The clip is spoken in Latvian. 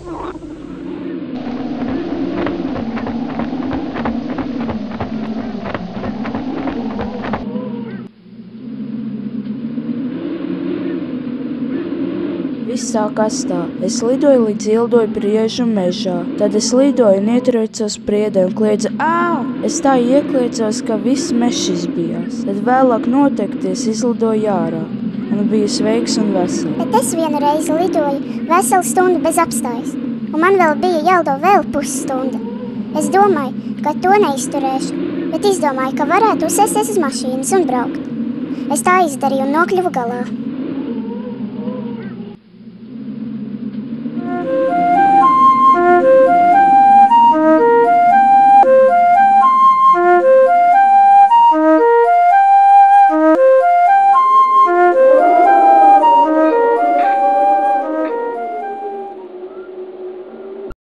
Viss sākās tā. Es lidoju līdz Ildoju Priežu mežā. Tad es lidoju un ieturēcos priedē un kliedzu ā! Es tā iekliedzos, ka viss mežs izbijās. Tad vēlāk noteikties izlidoju ārā un biju sveiks un vesels. Bet es vienu reizi lidoju veselu stundu bez apstājas, un man vēl bija jālido vēl pusstunda. Es domāju, ka to neizturēšu, bet izdomāju, ka varētu uzsēsties uz mašīnas un braukt. Es tā izdarīju un nokļuvu galā.